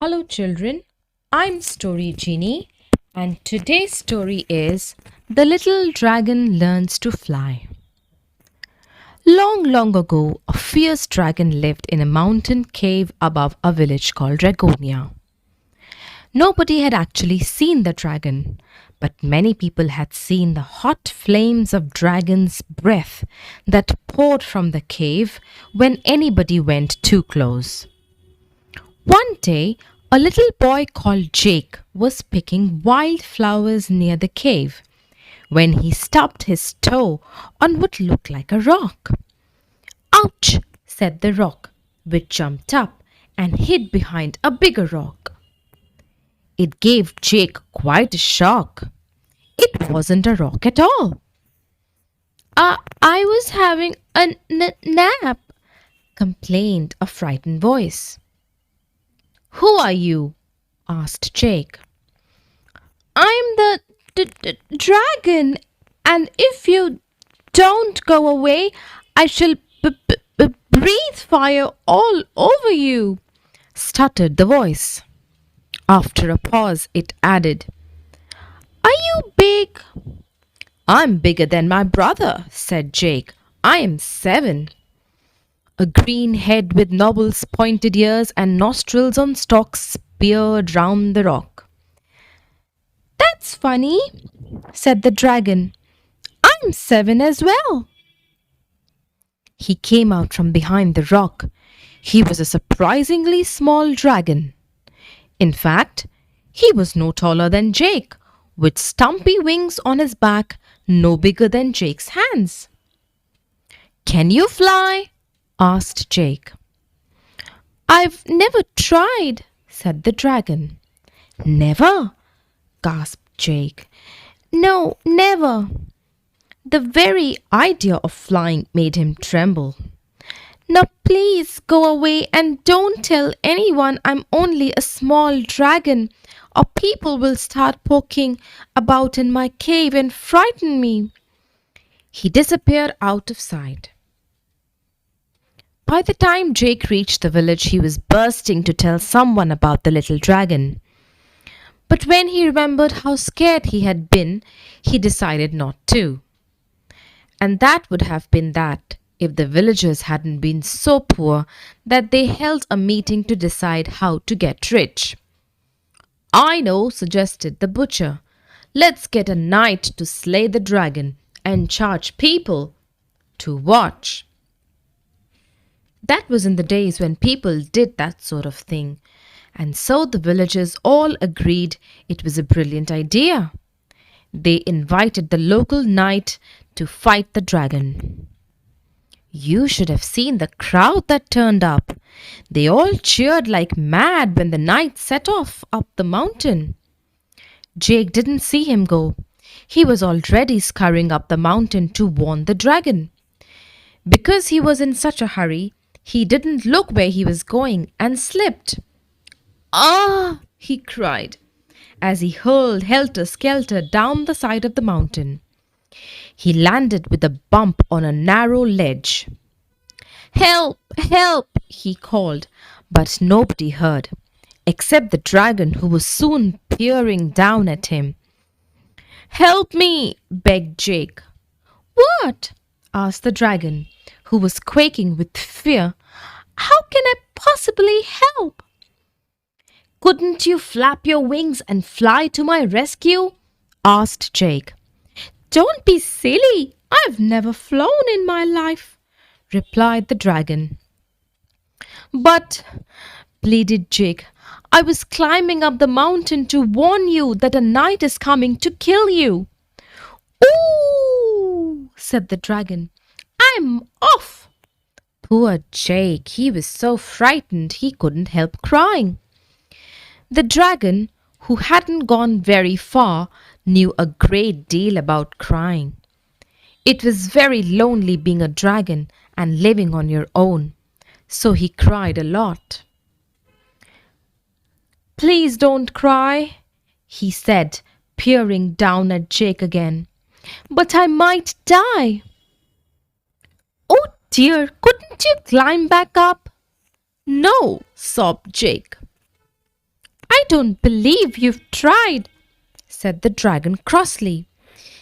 Hello, children. I'm Story Genie, and today's story is The Little Dragon Learns to Fly. Long, long ago, a fierce dragon lived in a mountain cave above a village called Dragonia. Nobody had actually seen the dragon, but many people had seen the hot flames of dragon's breath that poured from the cave when anybody went too close. One day, a little boy called Jake was picking wild flowers near the cave when he stubbed his toe on what looked like a rock. Ouch! Said the rock, which jumped up and hid behind a bigger rock. It gave Jake quite a shock. It wasn't a rock at all. I was having a nap, complained a frightened voice. Who are you? Asked Jake. I'm the dragon, and if you don't go away, I shall breathe fire all over you, stuttered the voice. After a pause, it added, Are you big? I'm bigger than my brother, said Jake. I am 7. A green head with knobbles, pointed ears, and nostrils on stalks peered round the rock. That's funny, said the dragon. I'm 7 as well. He came out from behind the rock. He was a surprisingly small dragon. In fact, he was no taller than Jake, with stumpy wings on his back no bigger than Jake's hands. Can you fly? Asked Jake. I've never tried, said the dragon. Never? Gasped Jake. No, never. The very idea of flying made him tremble. Now please go away and don't tell anyone I'm only a small dragon, or people will start poking about in my cave and frighten me. He disappeared out of sight. By the time Jake reached the village, he was bursting to tell someone about the little dragon. But when he remembered how scared he had been, he decided not to. And that would have been that if the villagers hadn't been so poor that they held a meeting to decide how to get rich. I know, suggested the butcher. Let's get a knight to slay the dragon and charge people to watch. That was in the days when people did that sort of thing, and so the villagers all agreed it was a brilliant idea. They invited the local knight to fight the dragon. You should have seen the crowd that turned up. They all cheered like mad when the knight set off up the mountain. Jake didn't see him go. He was already scurrying up the mountain to warn the dragon. Because he was in such a hurry, he didn't look where he was going and slipped. Ah! He cried as he hurled helter-skelter down the side of the mountain. He landed with a bump on a narrow ledge. Help! Help! He called, but nobody heard, except the dragon who was soon peering down at him. Help me! Begged Jake. What? Asked the dragon, who was quaking with fear. How can I possibly help? Couldn't you flap your wings and fly to my rescue? Asked Jake. Don't be silly. I've never flown in my life, replied the dragon. But, pleaded Jake, I was climbing up the mountain to warn you that a knight is coming to kill you. Ooh, said the dragon. I'm off. Poor Jake, he was so frightened he couldn't help crying. The dragon, who hadn't gone very far, knew a great deal about crying. It was very lonely being a dragon and living on your own, so he cried a lot. Please don't cry, he said, peering down at Jake again. But I might die. Oh dear, couldn't you climb back up? No, sobbed Jake. I don't believe you've tried, said the dragon crossly.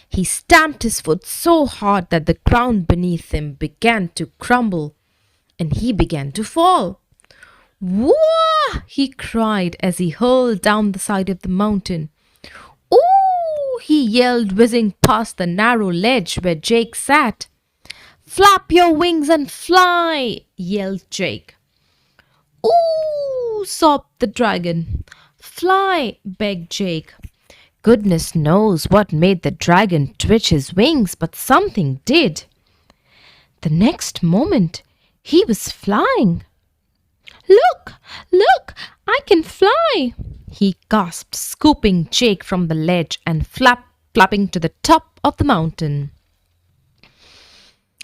He stamped his foot so hard that the ground beneath him began to crumble and he began to fall. Whoa! He cried as he hurled down the side of the mountain. Ooh! He yelled, whizzing past the narrow ledge where Jake sat. Flap your wings and fly! Yelled Jake. Ooh! Sobbed the dragon. Fly! Begged Jake. Goodness knows what made the dragon twitch his wings, but something did. The next moment, he was flying. Look! Look! I can fly! He gasped, scooping Jake from the ledge and flapping to the top of the mountain.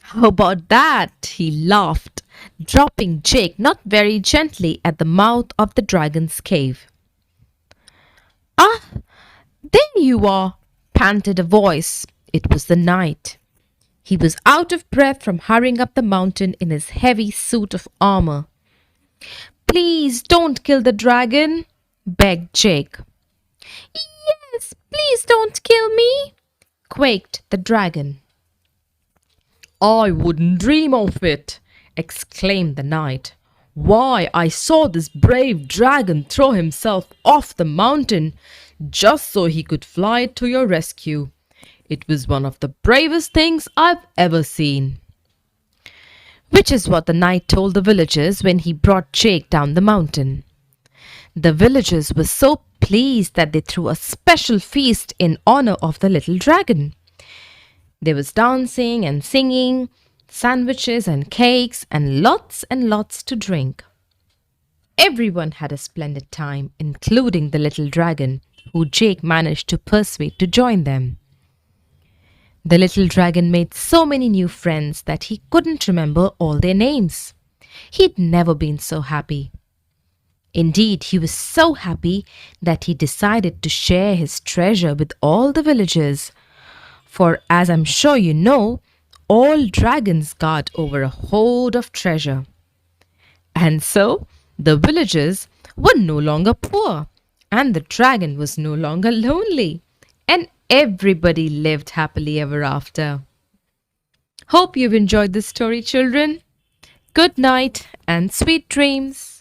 How about that? He laughed, dropping Jake not very gently at the mouth of the dragon's cave. Ah! There you are, panted a voice. It was the knight. He was out of breath from hurrying up the mountain in his heavy suit of armor. Please don't kill the dragon, begged Jake. Yes, please don't kill me, quaked the dragon. I wouldn't dream of it, exclaimed the knight. Why, I saw this brave dragon throw himself off the mountain just so he could fly to your rescue. It was one of the bravest things I've ever seen. Which is what the knight told the villagers when he brought Jake down the mountain. The villagers were so pleased that they threw a special feast in honor of the little dragon. There was dancing and singing, sandwiches and cakes, and lots to drink. Everyone had a splendid time, including the little dragon, who Jake managed to persuade to join them. The little dragon made so many new friends that he couldn't remember all their names. He'd never been so happy. Indeed, he was so happy that he decided to share his treasure with all the villagers. For, as I'm sure you know, all dragons guard over a hoard of treasure. And so, the villagers were no longer poor, and the dragon was no longer lonely, and everybody lived happily ever after. Hope you've enjoyed this story, children. Good night and sweet dreams.